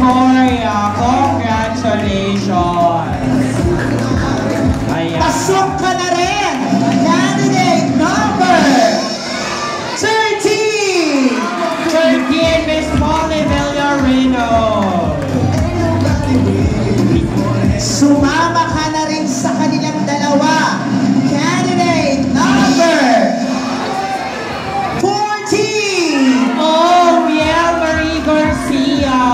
Victoria, congratulations! Ayan. Pasok ka na rin! Candidate number 13! 13, Miss Molly Villarino. Sumama ka na rin sa kanilang dalawa. Candidate number 14! Oh, Miel Marie Garcia.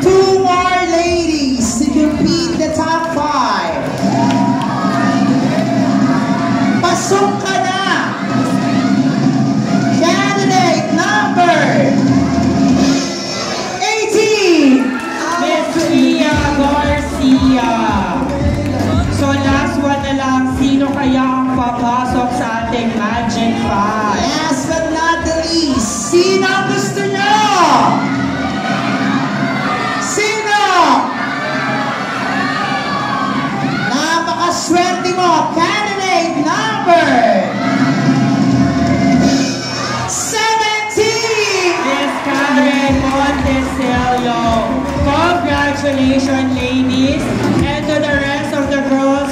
Two more ladies to complete the top 5. Pasok ka na! Candidate number 18! Miss Ria Garcia. So last one na lang, sino kaya ang papasok sa ating Magic 5? Last but not the least, sino ang gusto nyo? Sino? Napakaswerte mo, candidate number 17! Miss Karen Montesilio. Congratulations, ladies. And to the rest of the girls,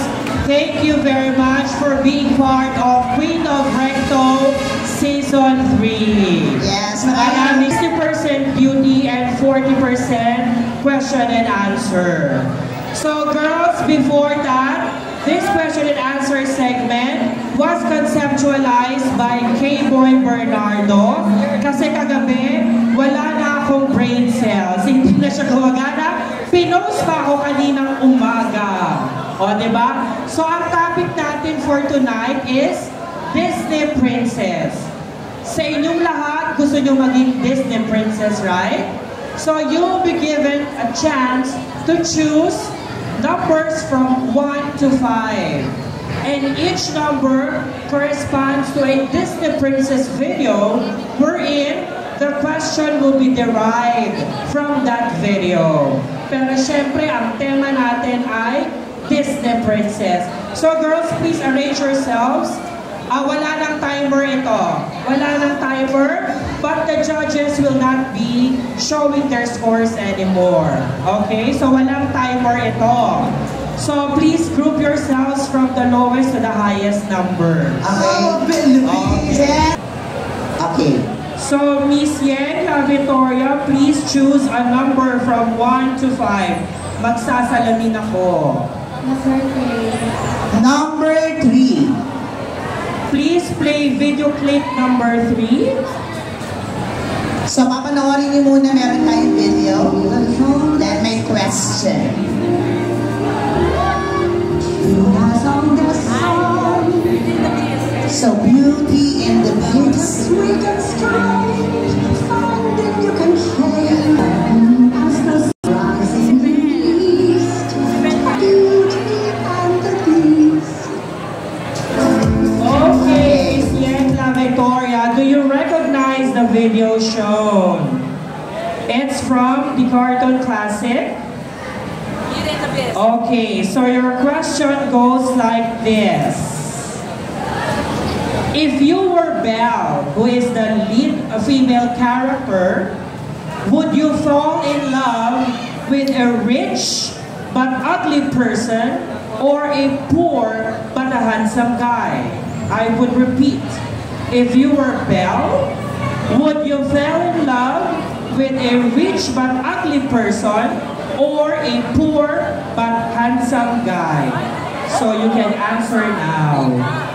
thank you very much for being part of Queen of Recto Season 3. Yes, Maraming 60% beauty and 40% question and answer. So girls, before that, this question and answer segment was conceptualized by K-Boy Bernardo kasi kagabi wala na akong brain cells. Hindi na siya gumagana. Pinost pa ako kaninang umaga. O, diba? So ang topic natin for tonight is Disney Princess. Sa inyong lahat, gusto nyo maging Disney Princess, right? So you will be given a chance to choose numbers from 1 to 5. And each number corresponds to a Disney Princess video wherein the question will be derived from that video. Pero syempre, ang tema natin ay Disney Princess. So girls, please arrange yourselves. Wala nang timer ito. Wala nang timer, but the judges will not be showing their scores anymore. Okay? So walang timer ito. So please group yourselves from the lowest to the highest number. Okay. Okay. So Miss Yen Victoria, please choose a number from 1 to 5. Magsasalamin ako. Number 3. Please play video clip number 3. So, papanoorin niyo muna, meron tayong video. Then may question. So, beauty in the beast. Sweet and strange, finding you can share. As the rising beast, beauty and the beast. Okay, Miss Yen Victoria, do you recognize the video shown? It's from the Cartoon Classic. Okay, so your question goes like this. If you were Belle, who is the lead female character, would you fall in love with a rich but ugly person or a poor but a handsome guy? I would repeat. If you were Belle, would you fall in love with a rich but ugly person or a poor but handsome guy? So you can answer now.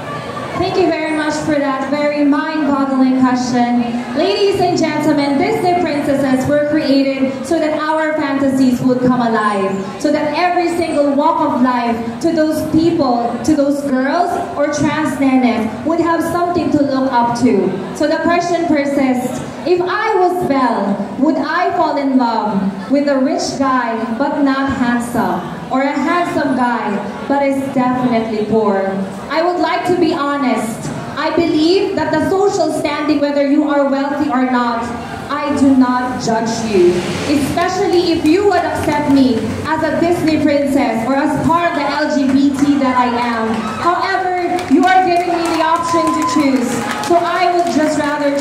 Thank you very much for that very mind-boggling question. Ladies and gentlemen, Disney princesses were created so that our fantasies would come alive. So that every single walk of life, to those people, to those girls or trans nenes, would have something to look up to. So the question persists, if I was Belle, would I fall in love with a rich guy but not handsome? Or a handsome guy, but is definitely poor? I would like to be honest. I believe that the social standing, whether you are wealthy or not, I do not judge you. Especially if you would accept me as a Disney princess or as part of the LGBT that I am. However, you are giving me the option to choose. So I would just rather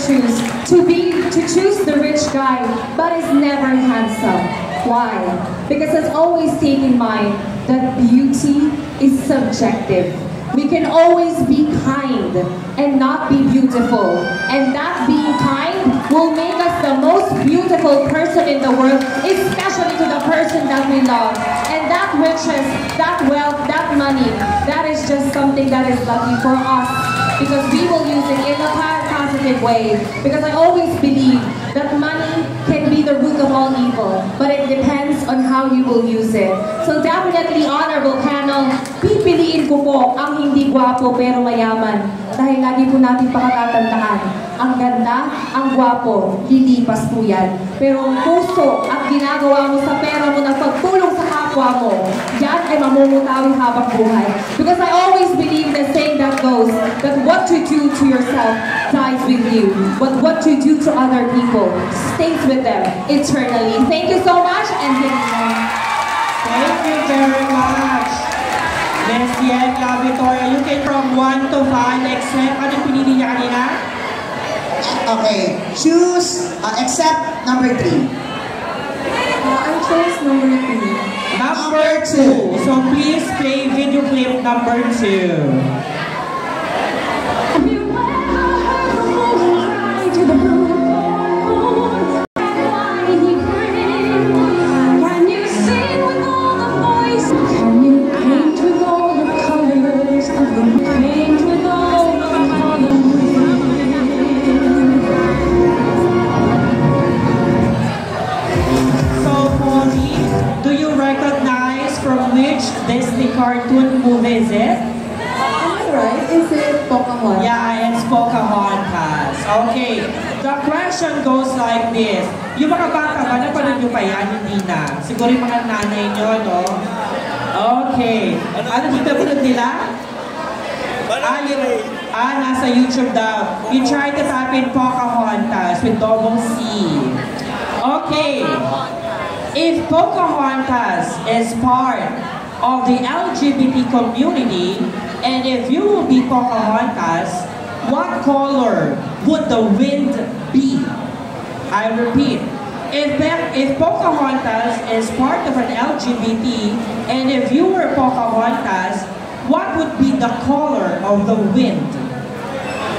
but is never handsome. Why? Because let's always take in mind that beauty is subjective. We can always be kind and not be beautiful. And that being kind will make us the most beautiful person in the world, especially to the person that we love. And that riches, that wealth, that money, that is just something that is lucky for us because we will use it in a positive way. Because I always believe that money can be the root of all evil, but it depends on how you will use it. So definitely, honorable panel, pipiliin ko po ang hindi gwapo pero mayaman. Dahil lagi po natin pakatatandaan, ang ganda, ang gwapo, lilipas po yan. Pero ang puso at ginagawa mo sa pera mo na pagtulong sa kapwa mo, yan ay mamumutawi habang buhay. Because I always believe the saying that goes, that what you do to yourself dies with you, but what you do to other people stays with them eternally. Thank you so much, and good night. Thank you very much. Miss Yenka Victoria, you came from 1 to 5, except, ano pinili niya kanina? Okay, choose, except number 3. I chose number 3. Number 2. So please play video clip number 2. Disney cartoon movie is it? Right? Is it Pocahontas? Yeah, it's Pocahontas. Okay, the question goes like this. Yung mga bata ba, napanood nyo pa yan? Hindi na. Siguro yung mga nanay nyo, no? Okay. Ano dito pinod nila? Nasa YouTube daw. You try to type in Pocahontas with double C. Okay. If Pocahontas is part of the LGBT community, and if you will be Pocahontas, what color would the wind be? I repeat, if Pocahontas is part of an LGBT, and if you were Pocahontas, what would be the color of the wind?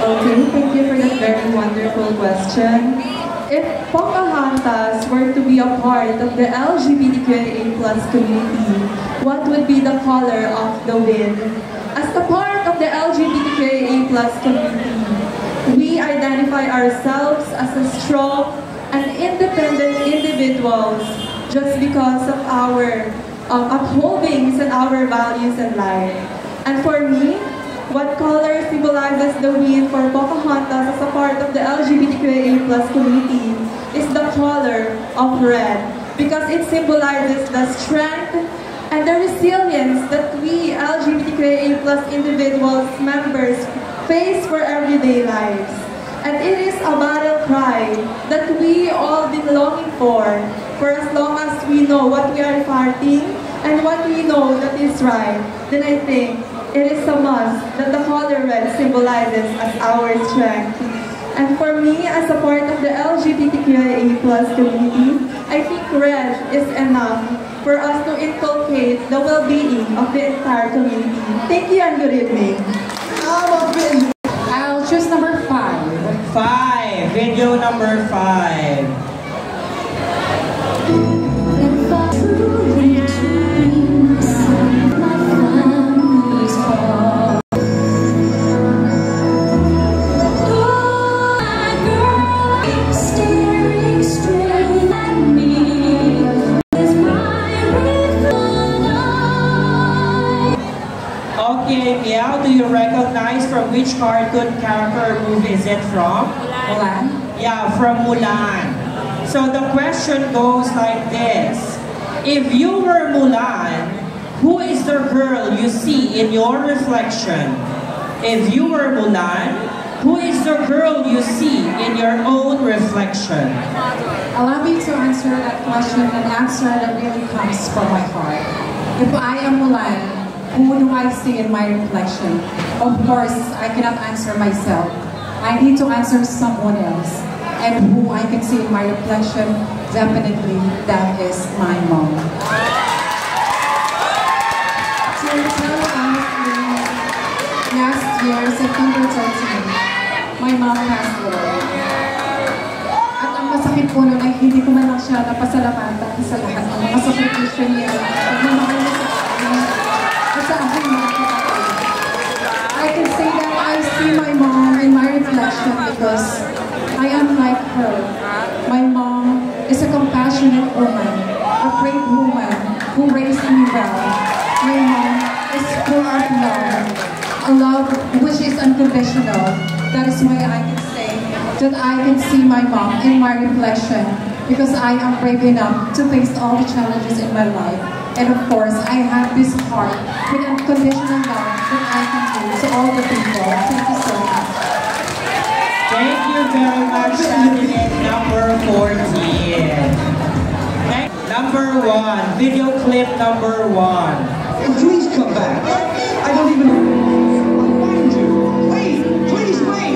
Okay, thank you for that very wonderful question. If Pocahontas were to be a part of the LGBTQIA+ community, what would be the color of the wind? As a part of the LGBTQIA+ community, we identify ourselves as a strong and independent individuals just because of our upholdings and our values in life. And for me, what color symbolizes the wind for Pocahontas as a part of the LGBTQIA+ community is the color of red, because it symbolizes the strength and the resilience that we LGBTQIA+ individuals members face for everyday lives. And it is a battle cry that we all been longing for as long as we know what we are fighting and what we know that is right. Then I think it is a must that the color red symbolizes as our strength. And for me, as a part of the LGBTQIA+ community, I think red is enough for us to inculcate the well-being of the entire community. Thank you and good evening. I'll choose number 5. 5. Video number 5. Okay, Meow, do you recognize from which cartoon character movie is it from? Mulan? Yeah, from Mulan. So the question goes like this. If you were Mulan, who is the girl you see in your reflection? If you were Mulan, who is the girl you see in your own reflection? Allow me to answer that question, an answer that really comes from my heart. If I am Mulan, who do I see in my reflection? Of course, I cannot answer myself. I need to answer someone else. And who I can see in my reflection, definitely that is my mom. To tell honestly, last year, September 13, my mom passed away. At ang masakit po nun ay hindi ko man lang siya napasalamatan sa lahat ng mga sakripisyo niya. Pagmamahal niya sa akin at sa aking mga kapatid. I can say that I see my mom in my reflection because I am like her. My mom is a compassionate woman, a brave woman who raised me well. My mom is full of love, a love which is unconditional. That is why I can say that I can see my mom in my reflection because I am brave enough to face all the challenges in my life. And of course, I have this heart with unconditional love that I can give to all the people. Thank you so much. Thank you very much, candidate number 14. Next, number 1, video clip number 1. Please come back. I don't even find you. Wait, please wait.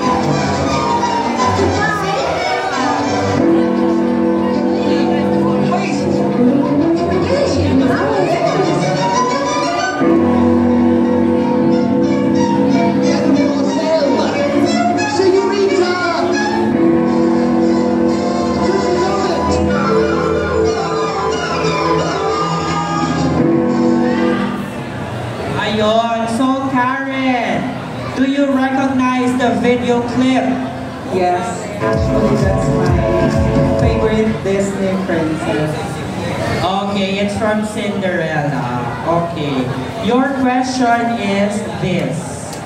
Ayun. So, Karen, do you recognize the video clip? Yes, actually that's my favorite Disney princess. Okay, it's from Cinderella. Okay. Your question is this.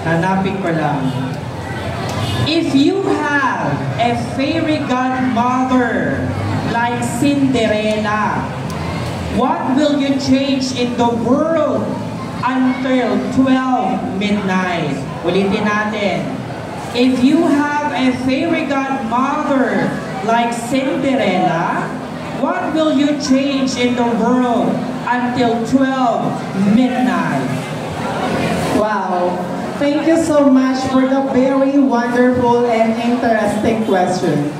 Hanapin ko lang. If you have a fairy godmother like Cinderella, what will you change in the world until 12 midnight? Ulitin natin. If you have a fairy godmother like Cinderella, what will you change in the world until 12 midnight? Wow, thank you so much for the very wonderful and interesting question.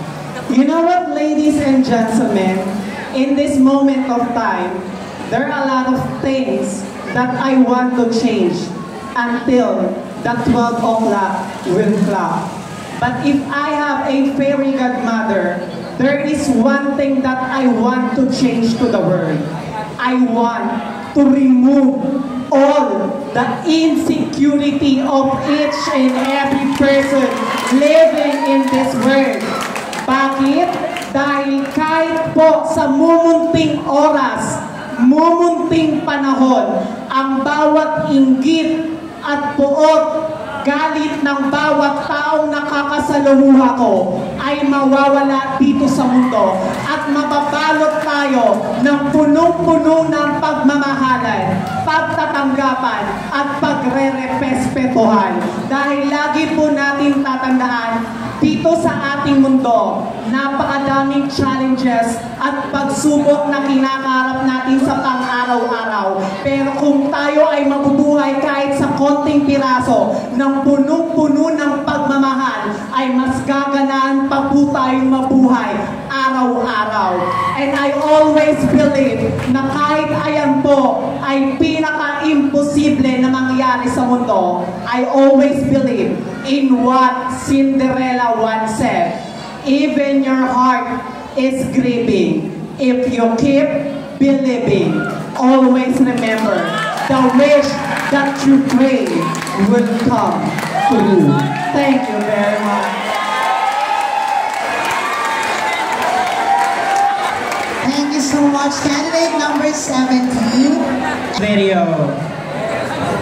You know what, ladies and gentlemen, in this moment of time, there are a lot of things that I want to change until the 12 o'clock will clock. But if I have a fairy godmother, there is one thing that I want to change to the world. I want to remove all the insecurity of each and every person living in this world. Bakit? Dahil kahit po sa mumunting oras, mumunting panahon, ang bawat inggit at puot, galit ng bawat taong nakakasalumuha ko ay mawawala dito sa mundo at mababalot tayo ng punong-puno ng pagmamahalan, pagtatanggapan at pagre-respetuhan. Dahil lagi po natin tatandaan, dito sa ating mundo, napakadaming challenges at pagsubok na kinakaharap natin sa pang-araw-araw. Pero kung tayo ay mabubuhay kahit sa konting piraso ng punong-puno ng pagmamahal, ay mas gaganaan pa po tayong mabuhay araw-araw. And I always believe na kahit ayan po ay pinaka-imposible na mangyari sa mundo, I always believe in what Cinderella once said. Even your heart is grieving. If you keep believing, always remember the wish that you pray will come to you. Thank you very much. Thank you so much. Candidate number 17. Video.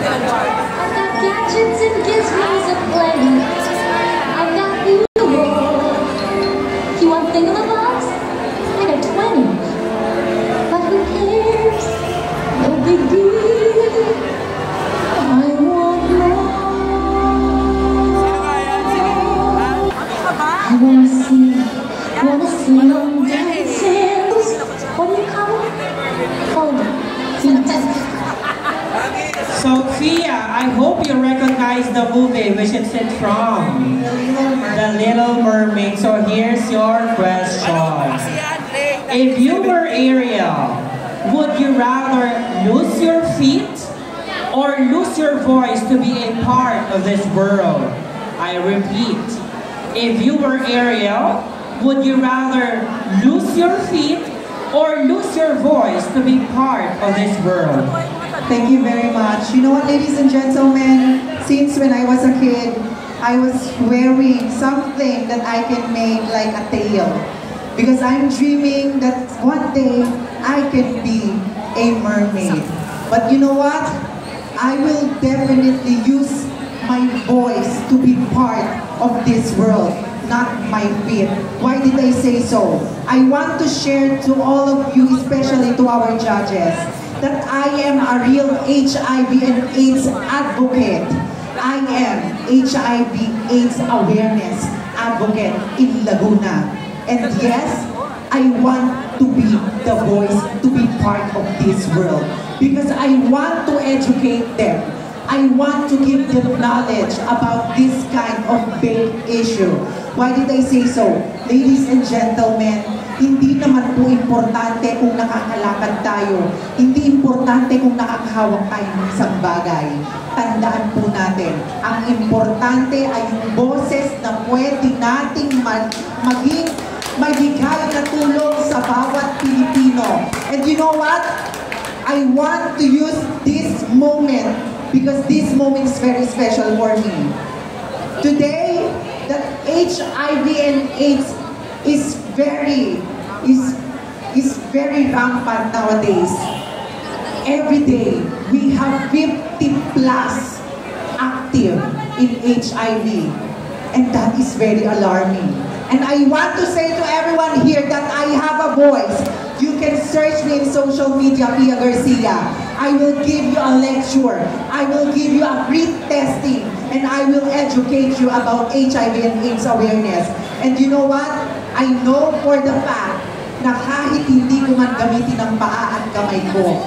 I've got gadgets and gizmos aplenty. I've got you. You want thingamabobs? I got 20. But who cares? No big deal. I want more. I wanna see them dancing. What do you call it? Sophia, I hope you recognize the movie which it's from. The Little Mermaid. So here's your question. If you were Ariel, would you rather lose your feet or lose your voice to be a part of this world? I repeat, if you were Ariel, would you rather lose your feet or lose your voice to be part of this world? Thank you very much. You know what, ladies and gentlemen, since when I was a kid, I was wearing something that I can make like a tail. Because I'm dreaming that one day I can be a mermaid. But you know what? I will definitely use my voice to be part of this world, not my feet. Why did I say so? I want to share to all of you, especially to our judges, that I am a real HIV and AIDS advocate. I am HIV AIDS awareness advocate in Laguna. And yes, I want to be the voice to be part of this world. Because I want to educate them. I want to give them knowledge about this kind of big issue. Why did I say so? Ladies and gentlemen, hindi naman po importante kung nakakalakad tayo. Hindi importante kung nakakahawak tayo ng isang bagay. Tandaan po natin, ang importante ay yung boses na pwede nating magbigay na tulong sa bawat Pilipino. And you know what? I want to use this moment because this moment is very special for me. Today, that HIV and AIDS is very rampant nowadays. Every day, we have 50 plus active in HIV. And that is very alarming. And I want to say to everyone here that I have a voice. You can search me in social media, Pia Garcia. I will give you a lecture. I will give you a free testing. And I will educate you about HIV and AIDS awareness. And you know what? I know for the fact na kahit hindi ko man gamitin ang paa at kamay ko,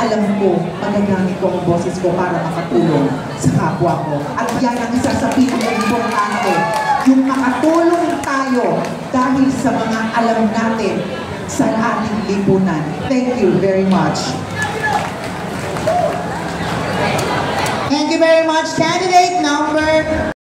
alam ko, magagamit ko ang boses ko para makatulong sa kapwa ko. At yan ang isa sa pinaka-importante, yung makatulong tayo dahil sa mga alam natin sa ating lipunan. Thank you very much. Thank you very much, candidate number